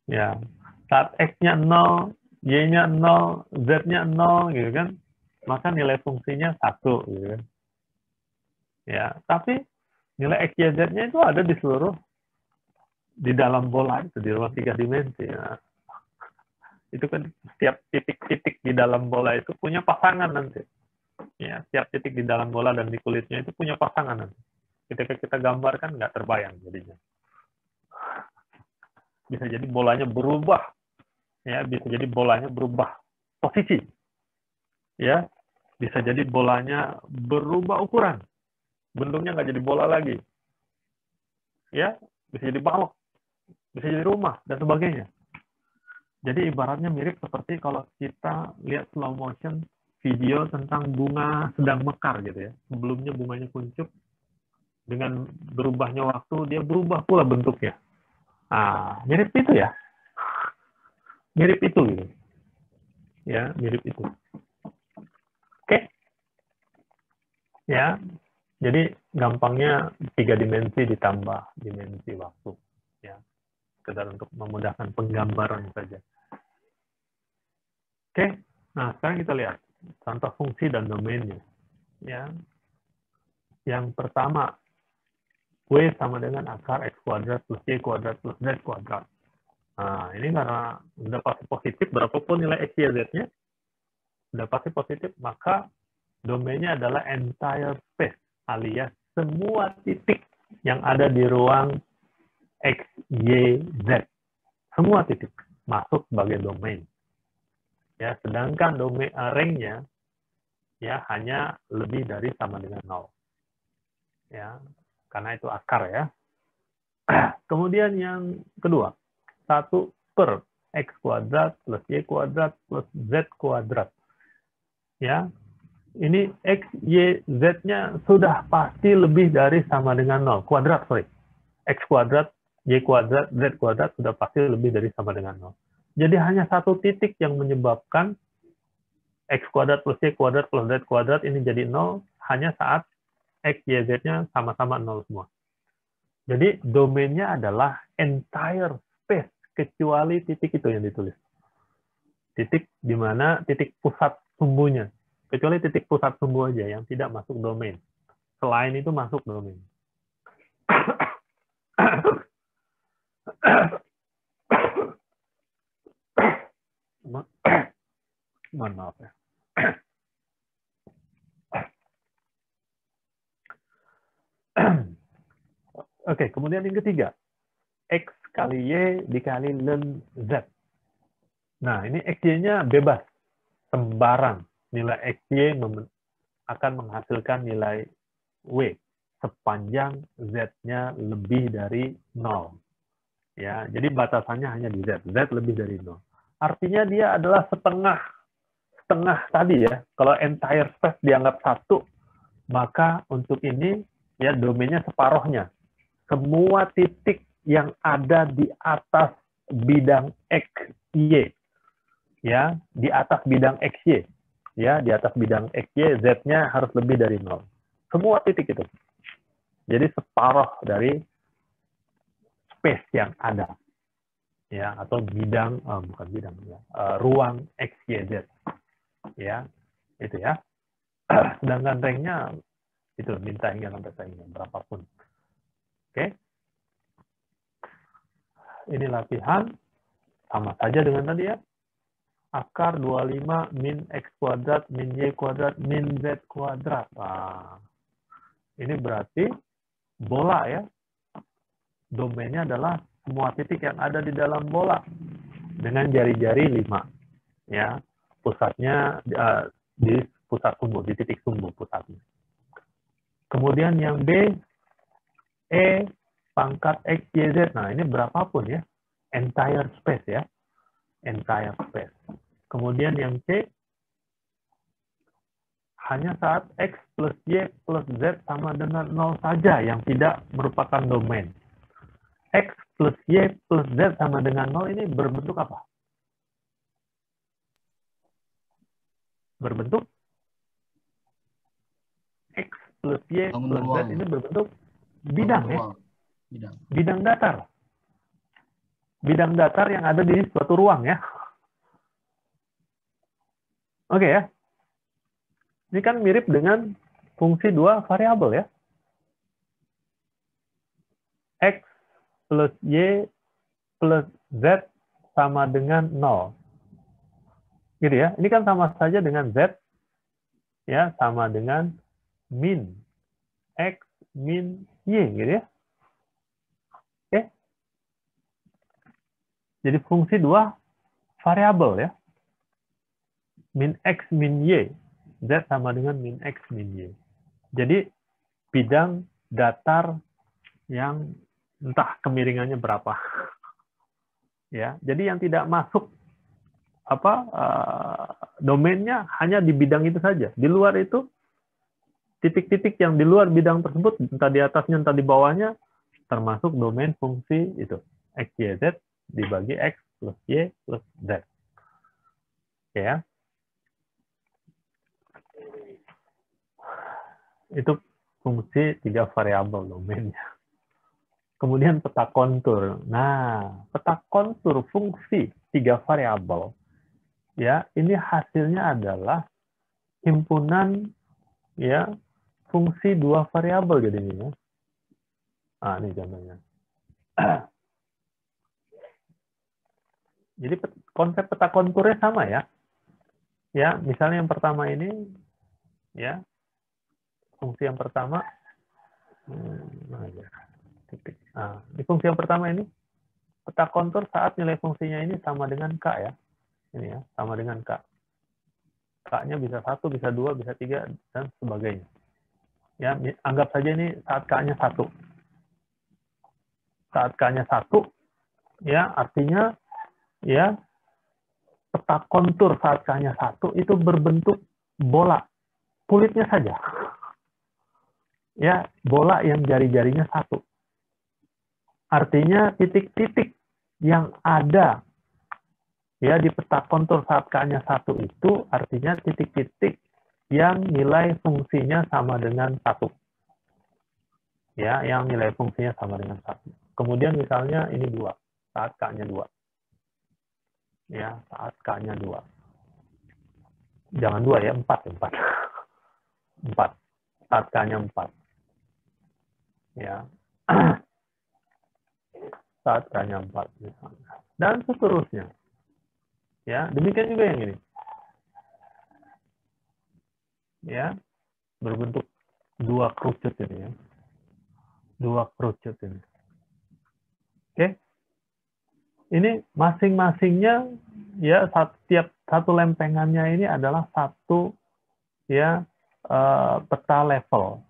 ya, saat X-nya 0, Y-nya 0, Z-nya 0, gitu kan, maka nilai fungsinya 1, gitu kan. Ya, tapi nilai X, Y, Z-nya itu ada di dalam bola itu, di ruang 3 dimensi. Ya. Itu kan setiap titik-titik di dalam bola itu punya pasangan nanti. Ya, setiap titik di dalam bola dan di kulitnya itu punya pasangan nanti. Ketika kita gambarkan nggak terbayang jadinya. Bisa jadi bolanya berubah, ya, bisa jadi bolanya berubah posisi, ya, bisa jadi bolanya berubah ukuran, bentuknya nggak jadi bola lagi, ya, bisa jadi balok, bisa jadi rumah dan sebagainya. Jadi ibaratnya mirip seperti kalau kita lihat slow motion video tentang bunga sedang mekar gitu ya. Sebelumnya bunganya kuncup, dengan berubahnya waktu dia berubah pula bentuknya. Nah, mirip itu ya. Mirip itu gitu. Ya, mirip itu. Oke. Ya. Jadi gampangnya 3 dimensi ditambah dimensi waktu. Ya. Sekedar untuk memudahkan penggambaran saja. Oke. Nah, sekarang kita lihat contoh fungsi dan domainnya. Ya. Yang pertama, W sama dengan akar X kuadrat plus Y kuadrat plus Z kuadrat. Nah, ini karena sudah pasti positif, berapapun nilai X, Y, Z-nya, sudah pasti positif, maka domainnya adalah entire space, alias semua titik yang ada di ruang X, Y, Z. Semua titik masuk sebagai domain. Ya, sedangkan domain range-nya ya hanya lebih dari sama dengan 0. Ya, karena itu akar ya. Kemudian yang kedua, 1 per X kuadrat plus Y kuadrat plus Z kuadrat. Ya, ini X, Y, Z-nya sudah pasti lebih dari sama dengan 0. Kuadrat, sorry. X kuadrat, Y kuadrat, Z kuadrat sudah pasti lebih dari sama dengan 0. Jadi hanya 1 titik yang menyebabkan X kuadrat plus Y kuadrat plus Z kuadrat ini jadi 0, hanya saat X, Y, Z-nya sama-sama 0 semua. Jadi domainnya adalah entire space, kecuali titik itu yang ditulis. Titik di mana titik pusat sumbunya. Kecuali titik pusat sumbu aja yang tidak masuk domain. Selain itu masuk domain. Mohon maaf ya. Oke, kemudian yang ketiga. X kali Y dikali ln Z. Nah, ini XY-nya bebas. Sembarang. Nilai XY akan menghasilkan nilai W sepanjang Z-nya lebih dari 0. Ya, jadi batasannya hanya di Z. Z lebih dari 0. Artinya dia adalah setengah tadi ya. Kalau entire space dianggap 1, maka untuk ini ya domainnya separohnya. Semua titik yang ada di atas bidang X, Y. Ya, di atas bidang XY. Ya, di atas bidang XY, Z-nya harus lebih dari 0. Semua titik itu. Jadi separoh dari space yang ada. Ya, atau bidang, bukan bidang, ya, ruang XYZ. Ya, itu ya. Sedangkan ranknya itu minta hingga sampai saingnya, berapapun. Oke. Ini latihan, sama saja dengan tadi ya. Akar 25 min X kuadrat, min Y kuadrat, min Z kuadrat. Nah, ini berarti bola ya. Domainnya adalah semua titik yang ada di dalam bola. Dengan jari-jari 5. Ya, pusatnya di pusat sumbu, di titik sumbu pusatnya. Kemudian yang B, E pangkat X, Y, Z. Nah, ini berapapun ya. Entire space ya. Entire space. Kemudian yang C, hanya saat X plus Y plus Z sama dengan 0 saja yang tidak merupakan domain. X plus Y plus Z sama dengan 0 ini berbentuk apa? Berbentuk X plus Y plus Z ini berbentuk bidang ya. Bidang datar. Bidang datar yang ada di suatu ruang ya. Oke ya. Ini kan mirip dengan fungsi 2 variabel ya. X plus Y plus Z sama dengan 0. Gitu ya. Ini kan sama saja dengan Z ya, sama dengan min X min Y gitu ya. Oke. Jadi fungsi 2 variabel ya. Min X min Y. Z sama dengan min X min Y. Jadi bidang datar yang entah kemiringannya berapa. Ya, jadi yang tidak masuk domainnya hanya di bidang itu saja. Di luar itu titik-titik yang di luar bidang tersebut, entah di atasnya entah di bawahnya, termasuk domain fungsi itu X, Y, Z dibagi X plus Y plus Z. Ya. Itu fungsi 3 variabel domainnya. Kemudian peta kontur. Nah, peta kontur fungsi 3 variabel ya, ini hasilnya adalah himpunan ya fungsi 2 variabel jadinya. Ah, ini contohnya. Jadi konsep peta konturnya sama ya. Ya, misalnya yang pertama ini ya. Fungsi yang pertama di fungsi yang pertama ini peta kontur saat nilai fungsinya ini sama dengan K ya. Ini ya, sama dengan K. K-nya bisa 1, bisa 2, bisa 3, dan sebagainya. Ya, anggap saja ini saat K-nya 1. Saat K-nya 1, ya, artinya, ya, peta kontur saat K-nya 1 itu berbentuk bola. Kulitnya saja. Ya, bola yang jari-jarinya 1. Artinya titik-titik yang ada ya di peta kontur saat K-nya 1 itu artinya titik-titik yang nilai fungsinya sama dengan 1. Ya, yang nilai fungsinya sama dengan 1. Kemudian misalnya ini 2, saat K-nya 2. Ya, saat K-nya 2. Jangan 2 ya, 4. 4. Saat K-nya 4. Ya. Saat K-nya 4 misalnya. Dan seterusnya. Ya, demikian juga yang ini. Ya, berbentuk 2 kerucut ini ya. 2 kerucut ini. Oke. Ini masing-masingnya ya setiap satu lempengannya ini adalah satu ya peta level.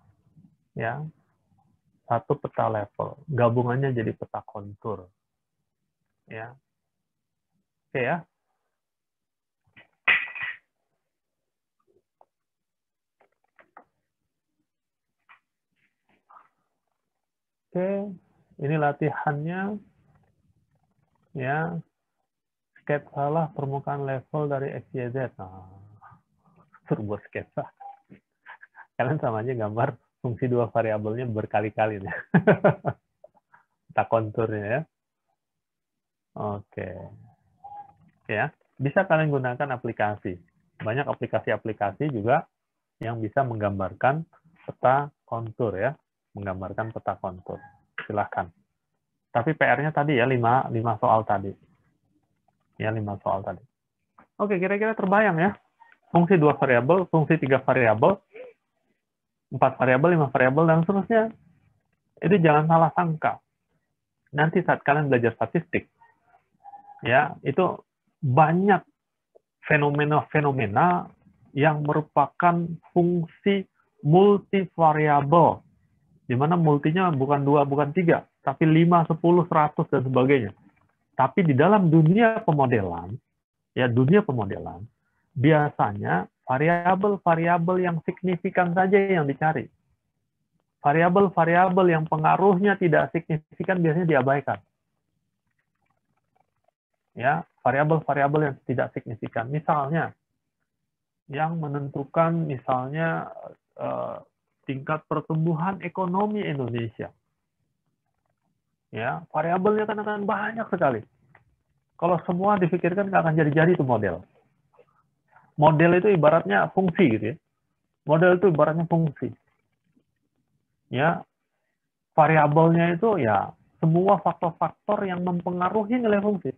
Ya. Satu peta level. Gabungannya jadi peta kontur. Ya. Oke ya. Oke, ini latihannya ya. Sketsalah permukaan level dari X, Y, Z. Nah, suruh buat sketsa. Kalian sama aja gambar fungsi dua variabelnya berkali-kali nih. Kita konturnya ya. Oke. Ya, bisa kalian gunakan aplikasi. Banyak aplikasi-aplikasi juga yang bisa menggambarkan peta kontur ya, menggambarkan peta kontur. Silahkan. Tapi PR-nya tadi ya 5 soal tadi. Ya 5 soal tadi. Oke, kira-kira terbayang ya. Fungsi 2 variabel, fungsi 3 variabel, 4 variabel, 5 variabel, dan seterusnya. Itu jangan salah sangka. Nanti saat kalian belajar statistik, ya itu banyak fenomena-fenomena yang merupakan fungsi multivariabel, di mana multinya bukan 2, bukan 3, tapi 5, 10, 100, dan sebagainya. Tapi di dalam dunia pemodelan, ya dunia pemodelan, biasanya variabel-variabel yang signifikan saja yang dicari. Variabel-variabel yang pengaruhnya tidak signifikan biasanya diabaikan. Ya, variabel-variabel yang tidak signifikan. Misalnya, yang menentukan misalnya tingkat pertumbuhan ekonomi Indonesia. Ya, variabelnya kan akan banyak sekali. Kalau semua dipikirkan nggak akan jadi-jadi itu model. Model itu ibaratnya fungsi gitu ya. Model itu ibaratnya fungsi. Ya, variabelnya itu ya semua faktor-faktor yang mempengaruhi nilai fungsi.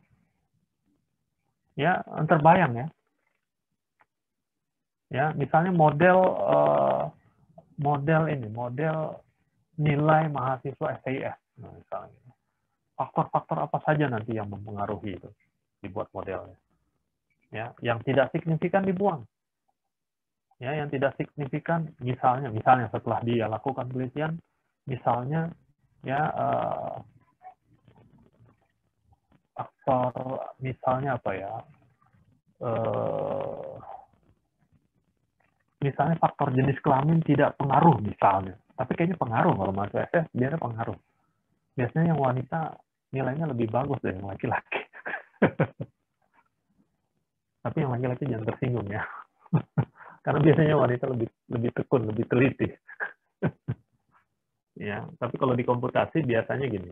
Ya, terbayang ya. Ya, misalnya model model nilai mahasiswa STIS. Nah, misalnya. Faktor-faktor apa saja nanti yang mempengaruhi itu dibuat modelnya. Ya, yang tidak signifikan dibuang. Ya, yang tidak signifikan misalnya setelah dia lakukan penelitian, misalnya ya faktor misalnya apa ya? Misalnya faktor jenis kelamin tidak pengaruh misalnya. Tapi kayaknya pengaruh kalau masuk SS biasanya pengaruh. Biasanya yang wanita nilainya lebih bagus dari yang laki-laki. Tapi yang laki-laki jangan tersinggung ya. Karena biasanya wanita lebih tekun, lebih teliti. Ya, tapi kalau di komputasi biasanya gini.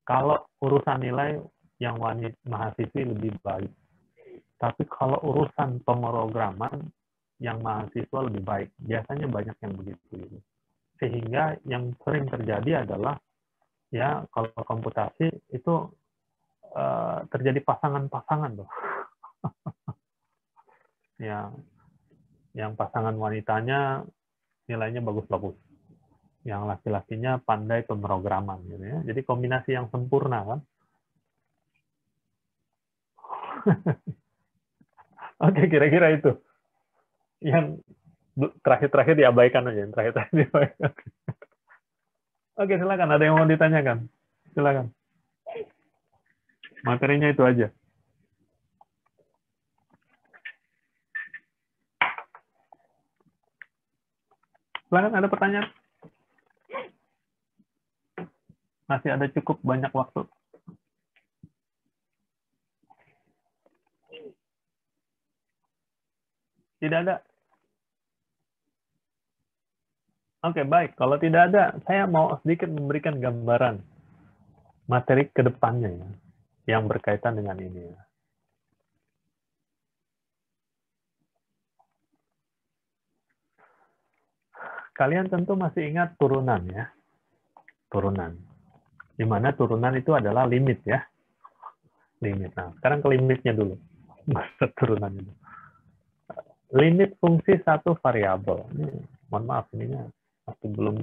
Kalau urusan nilai yang wanita mahasiswi lebih baik. Tapi kalau urusan pemrograman yang mahasiswa lebih baik. Biasanya banyak yang begitu. Sehingga yang sering terjadi adalah ya kalau komputasi itu terjadi pasangan-pasangan tuh. Ya, yang pasangan wanitanya nilainya bagus-bagus. Yang laki-lakinya pandai pemrograman gitu ya. Jadi kombinasi yang sempurna kan. Oke, kira-kira itu. Yang terakhir-terakhir diabaikan aja, yang terakhir-terakhir diabaikan. Oke, silakan. Ada yang mau ditanyakan? Silakan. Materinya itu aja. Silakan, ada pertanyaan? Masih ada cukup banyak waktu. Tidak ada? Oke, baik. Kalau tidak ada, saya mau sedikit memberikan gambaran materi ke depannya ya, yang berkaitan dengan ini. Ya. Kalian tentu masih ingat turunan ya. Turunan. Di mana turunan itu adalah limit ya. Limit. Nah, sekarang ke limitnya dulu. Masa turunan itu. Limit fungsi satu variabel. Ini, mohon maaf, ininya masih belum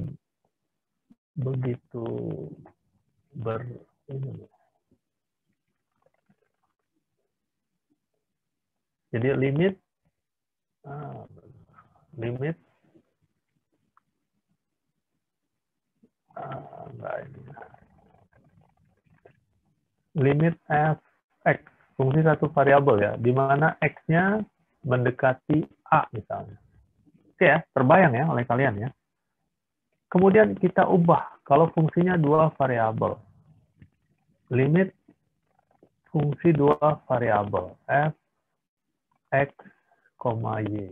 begitu Jadi limit enggak ini. limit f(x), fungsi satu variabel ya, di mana x-nya mendekati a misalnya. Oke ya, terbayang ya oleh kalian ya. Kemudian kita ubah kalau fungsinya dua variabel. Limit fungsi dua variabel f, x, y.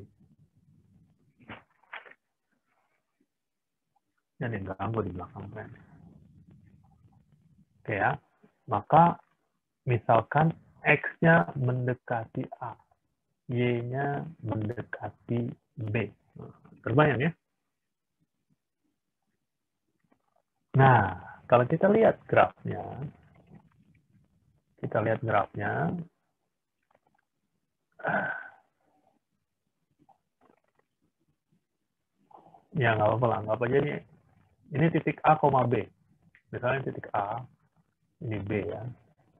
Jadi ganggu di belakang kan. Oke ya, maka misalkan x-nya mendekati a, y-nya mendekati b. Terbayang ya? Nah, kalau kita lihat grafnya, ya nggak apa-apa lah, nggak apa aja ini titik A, B. Misalnya titik A, ini B ya.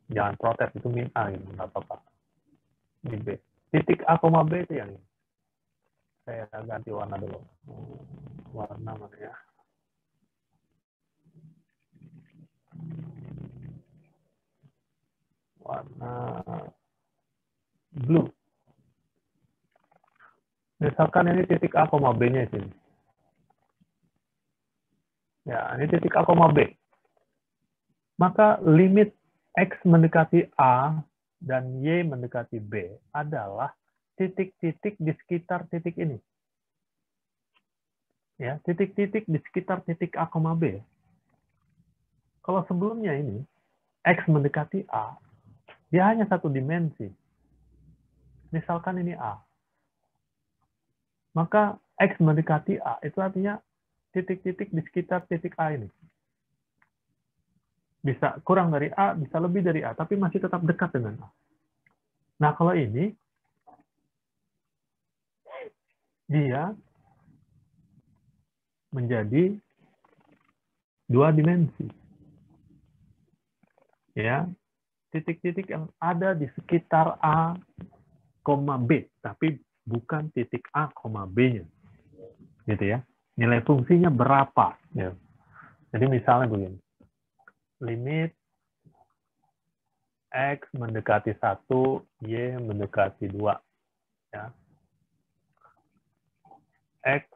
Jangan protes, itu min A gitu, nggak apa-apa. Ini B. Titik A, B itu yang ini. Saya ganti warna dulu. Warna mana ya? Warna blue. Misalkan ini titik A, B-nya sini. Ya, ini titik A, B. Maka limit X mendekati A dan Y mendekati B adalah titik-titik di sekitar titik ini. Ya, titik-titik di sekitar titik A, B. Kalau sebelumnya ini, X mendekati A, dia hanya satu dimensi. Misalkan ini A. Maka X mendekati A, itu artinya titik-titik di sekitar titik A ini. Bisa kurang dari A, bisa lebih dari A, tapi masih tetap dekat dengan A. Nah, kalau ini, dia menjadi dua dimensi. Ya, titik-titik yang ada di sekitar A, B, tapi bukan titik A, B-nya. Gitu ya. Nilai fungsinya berapa? Ya. Jadi misalnya begini. Limit X mendekati 1, Y mendekati 2. Ya. X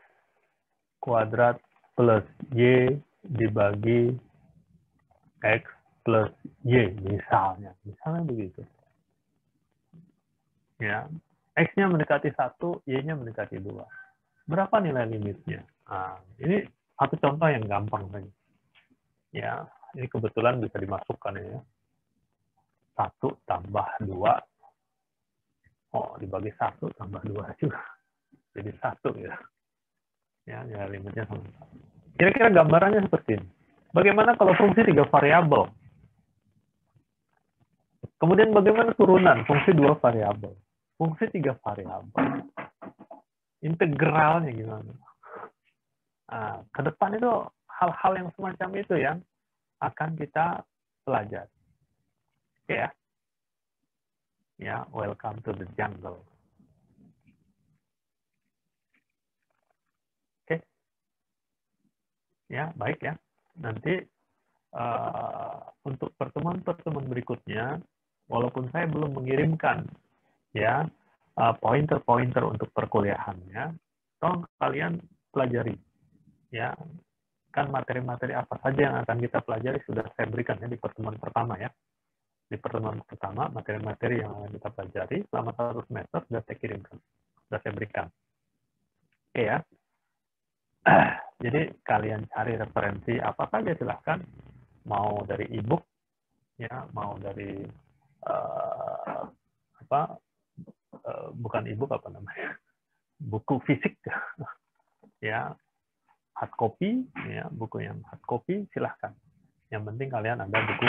kuadrat plus Y dibagi X plus Y, misalnya begitu. Ya, X-nya mendekati 1, Y-nya mendekati 2. Berapa nilai limitnya? Nah, ini satu contoh yang gampang saja. Ya, ini kebetulan bisa dimasukkan ya. 1 tambah 2. Oh, dibagi 1 tambah 2 juga. Jadi 1 ya. Ya, nilai limitnya sama. Kira-kira gambarannya seperti ini. Bagaimana kalau fungsi 3 variabel? Kemudian bagaimana turunan fungsi 2 variabel? Fungsi 3 variabel. Integralnya gimana? Nah, ke depan itu hal-hal yang semacam itu yang akan kita pelajari. Oke ya? Ya, welcome to the jungle. Oke? Ya, baik ya. Nanti untuk pertemuan-pertemuan berikutnya, walaupun saya belum mengirimkan ya pointer-pointer untuk perkuliahannya, tolong kalian pelajari ya. Kan materi-materi apa saja yang akan kita pelajari sudah saya berikan ya di pertemuan pertama ya. Di pertemuan pertama, materi-materi yang akan kita pelajari selama 1 semester sudah saya kirimkan, sudah saya berikan. Oke ya. Jadi kalian cari referensi apa saja silahkan, mau dari e-book ya, mau dari bukan e-book, apa namanya, buku fisik ya, hard copy ya, buku yang hard copy silahkan. Yang penting kalian ada buku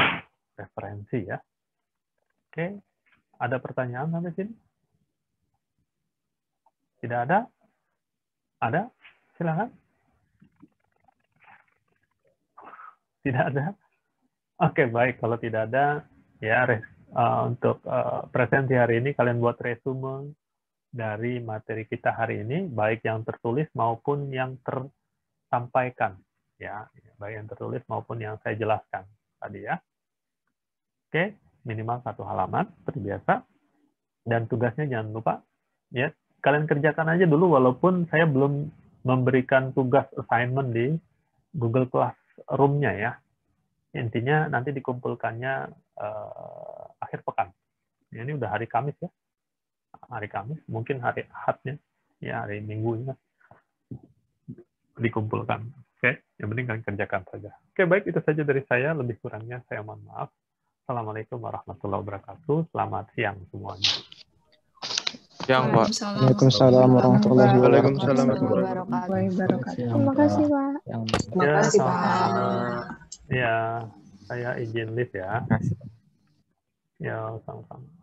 referensi ya. Oke, ada pertanyaan sampai sini? Tidak ada? Ada? Silahkan. Tidak ada? Oke, baik. Kalau tidak ada, ya untuk presentasi hari ini kalian buat resume dari materi kita hari ini, baik yang tertulis maupun yang tersampaikan. Ya, baik yang tertulis maupun yang saya jelaskan tadi ya. Oke. minimal 1 halaman seperti biasa. Dan tugasnya jangan lupa ya, kalian kerjakan aja dulu walaupun saya belum memberikan tugas assignment di Google Classroom-nya ya. Intinya nanti dikumpulkannya akhir pekan. Ya, ini udah hari Kamis ya. Hari Kamis, mungkin hari Ahadnya, ya hari Minggunya dikumpulkan. Oke, yang penting kalian kerjakan saja. Oke, baik, itu saja dari saya. Lebih kurangnya saya mohon maaf. Assalamualaikum warahmatullahi wabarakatuh. Selamat siang semuanya. Siang, Pak. Waalaikumsalam warahmatullahi Waalaikumsalam wabarakatuh. Terima kasih, Pak. Terima kasih, Pak. Ya, saya izin live ya. Ya, sama-sama.